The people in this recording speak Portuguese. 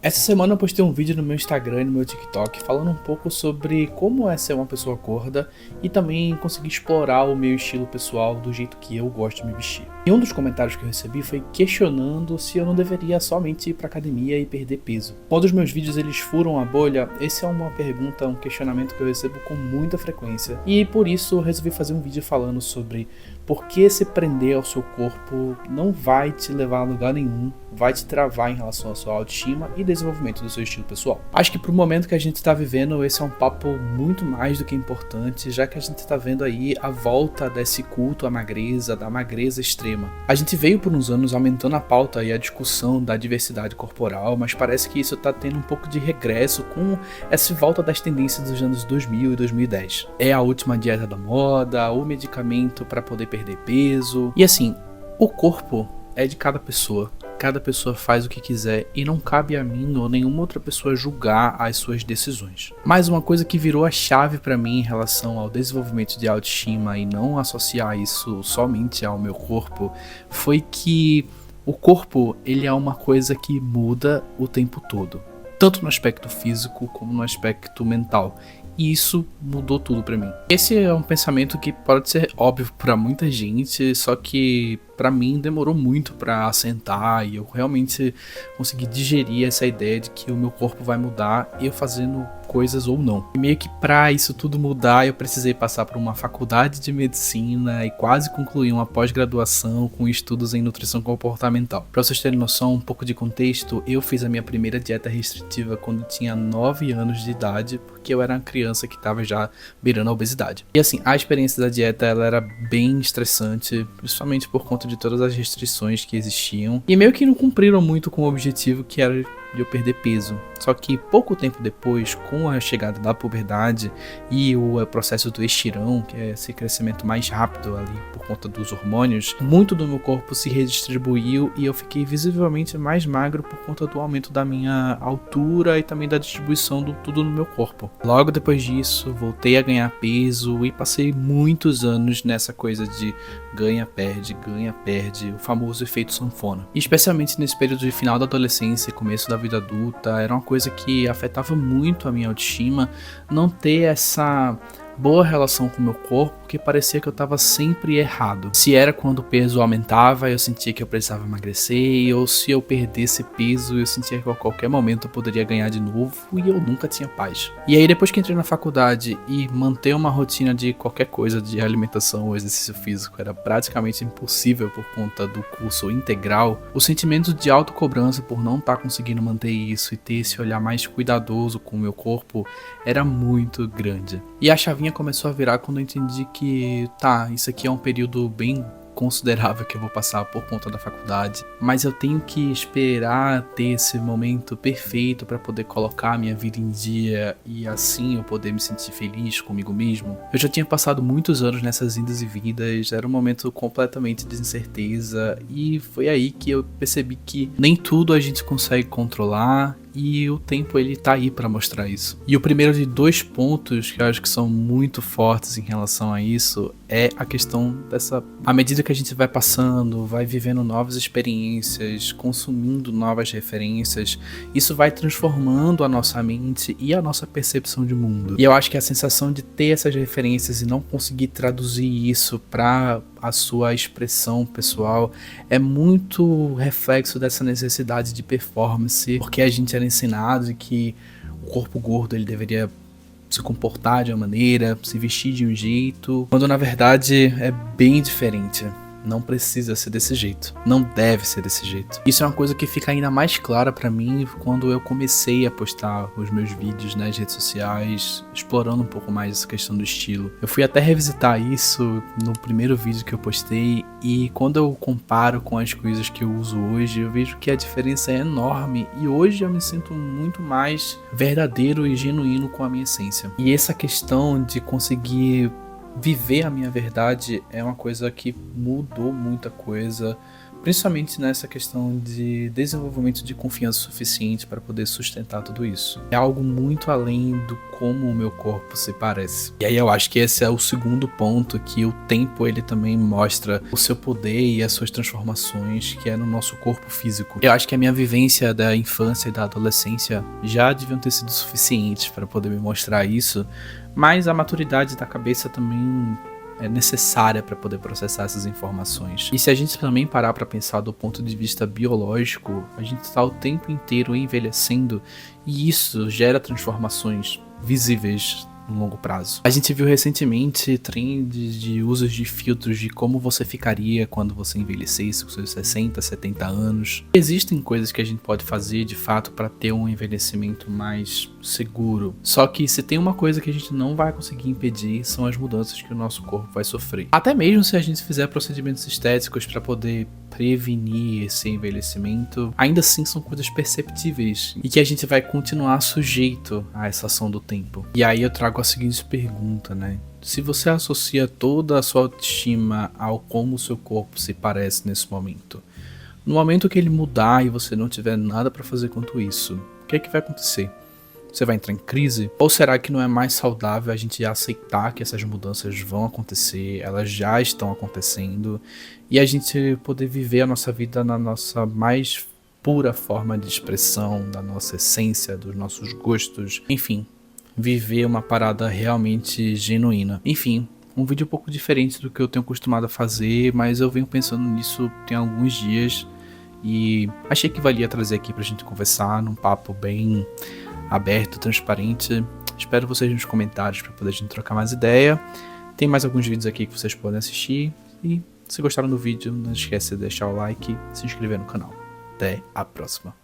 Essa semana eu postei um vídeo no meu Instagram e no meu TikTok falando um pouco sobre como é ser uma pessoa gorda e também conseguir explorar o meu estilo pessoal do jeito que eu gosto de me vestir. E um dos comentários que eu recebi foi questionando se eu não deveria somente ir pra academia e perder peso. Quando os meus vídeos eles furam a bolha, esse é uma pergunta, um questionamento que eu recebo com muita frequência. E por isso eu resolvi fazer um vídeo falando sobre por que se prender ao seu corpo não vai te levar a lugar nenhum, vai te travar em relação à sua autoestima e desenvolvimento do seu estilo pessoal. Acho que pro momento que a gente está vivendo, esse é um papo muito mais do que importante, já que a gente está vendo aí a volta desse culto à magreza, da magreza extrema. A gente veio por uns anos aumentando a pauta e a discussão da diversidade corporal, mas parece que isso está tendo um pouco de regresso com essa volta das tendências dos anos 2000 e 2010. É a última dieta da moda, o medicamento para poder perder peso. E assim, o corpo é de cada pessoa. Cada pessoa faz o que quiser e não cabe a mim ou nenhuma outra pessoa julgar as suas decisões. Mas uma coisa que virou a chave para mim em relação ao desenvolvimento de autoestima e não associar isso somente ao meu corpo foi que o corpo ele é uma coisa que muda o tempo todo, tanto no aspecto físico como no aspecto mental. E isso mudou tudo pra mim. Esse é um pensamento que pode ser óbvio pra muita gente, só que pra mim demorou muito pra assentar e eu realmente consegui digerir essa ideia de que o meu corpo vai mudar, eu fazendo coisas ou não. E meio que pra isso tudo mudar, eu precisei passar por uma faculdade de medicina e quase concluir uma pós-graduação com estudos em nutrição comportamental. Pra vocês terem noção, um pouco de contexto, eu fiz a minha primeira dieta restritiva quando tinha 9 anos de idade, porque eu era uma criança que estava já beirando a obesidade. E assim, a experiência da dieta ela era bem estressante, principalmente por conta de todas as restrições que existiam. E meio que não cumpriram muito com o objetivo que era de eu perder peso. Só que pouco tempo depois, com a chegada da puberdade e o processo do estirão, que é esse crescimento mais rápido ali por conta dos hormônios, muito do meu corpo se redistribuiu e eu fiquei visivelmente mais magro por conta do aumento da minha altura e também da distribuição do tudo no meu corpo. Logo depois disso, voltei a ganhar peso e passei muitos anos nessa coisa de ganha, perde, o famoso efeito sanfona. E especialmente nesse período de final da adolescência e começo da vida adulta, era uma coisa que afetava muito a minha autoestima, não ter essa boa relação com o meu corpo, porque parecia que eu estava sempre errado. Se era quando o peso aumentava, eu sentia que eu precisava emagrecer, ou se eu perdesse peso, eu sentia que a qualquer momento eu poderia ganhar de novo e eu nunca tinha paz. E aí depois que entrei na faculdade e manter uma rotina de qualquer coisa de alimentação ou exercício físico era praticamente impossível por conta do curso integral, o sentimento de autocobrança por não estar conseguindo manter isso e ter esse olhar mais cuidadoso com o meu corpo era muito grande. E a chavinha começou a virar quando eu entendi que, isso aqui é um período bem considerável que eu vou passar por conta da faculdade, mas eu tenho que esperar ter esse momento perfeito para poder colocar a minha vida em dia e assim eu poder me sentir feliz comigo mesmo. Eu já tinha passado muitos anos nessas indas e vindas, era um momento completamente de incerteza e foi aí que eu percebi que nem tudo a gente consegue controlar e o tempo ele tá aí para mostrar isso. E o primeiro de 2 pontos que eu acho que são muito fortes em relação a isso é a questão à medida que a gente vai passando, vai vivendo novas experiências, consumindo novas referências, isso vai transformando a nossa mente e a nossa percepção de mundo. E eu acho que a sensação de ter essas referências e não conseguir traduzir isso para a sua expressão pessoal é muito reflexo dessa necessidade de performance, porque a gente era ensinado que o corpo gordo ele deveria se comportar de uma maneira, se vestir de um jeito, quando na verdade é bem diferente. Não precisa ser desse jeito, não deve ser desse jeito. Isso é uma coisa que fica ainda mais clara pra mim quando eu comecei a postar os meus vídeos nas redes sociais, explorando um pouco mais essa questão do estilo. Eu fui até revisitar isso no primeiro vídeo que eu postei e quando eu comparo com as coisas que eu uso hoje, eu vejo que a diferença é enorme e hoje eu me sinto muito mais verdadeiro e genuíno com a minha essência. E essa questão de conseguir viver a minha verdade é uma coisa que mudou muita coisa principalmente nessa questão de desenvolvimento de confiança suficiente para poder sustentar tudo isso. É algo muito além do como o meu corpo se parece. E aí eu acho que esse é o segundo ponto, que o tempo ele também mostra o seu poder e as suas transformações, que é no nosso corpo físico. Eu acho que a minha vivência da infância e da adolescência já deviam ter sido suficientes para poder me mostrar isso, mas a maturidade da cabeça também é necessária para poder processar essas informações. E se a gente também parar para pensar do ponto de vista biológico, a gente está o tempo inteiro envelhecendo e isso gera transformações visíveis no longo prazo. A gente viu recentemente trends de usos de filtros de como você ficaria quando você envelhecesse com seus 60, 70 anos. Existem coisas que a gente pode fazer de fato para ter um envelhecimento mais seguro. Só que se tem uma coisa que a gente não vai conseguir impedir, são as mudanças que o nosso corpo vai sofrer. Até mesmo se a gente fizer procedimentos estéticos para poder prevenir esse envelhecimento, ainda assim são coisas perceptíveis e que a gente vai continuar sujeito a essa ação do tempo. E aí eu trago a seguinte pergunta, né? Se você associa toda a sua autoestima ao como o seu corpo se parece nesse momento, no momento que ele mudar e você não tiver nada para fazer quanto isso, o que é que vai acontecer? Você vai entrar em crise? Ou será que não é mais saudável a gente aceitar que essas mudanças vão acontecer, elas já estão acontecendo, e a gente poder viver a nossa vida na nossa mais pura forma de expressão, da nossa essência, dos nossos gostos, enfim, viver uma parada realmente genuína. Enfim, um vídeo um pouco diferente do que eu tenho acostumado a fazer, mas eu venho pensando nisso tem alguns dias e achei que valia trazer aqui pra gente conversar num papo bem aberto, transparente. Espero vocês nos comentários para poder a gente trocar mais ideia. Tem mais alguns vídeos aqui que vocês podem assistir. E se gostaram do vídeo, não esquece de deixar o like e se inscrever no canal. Até a próxima.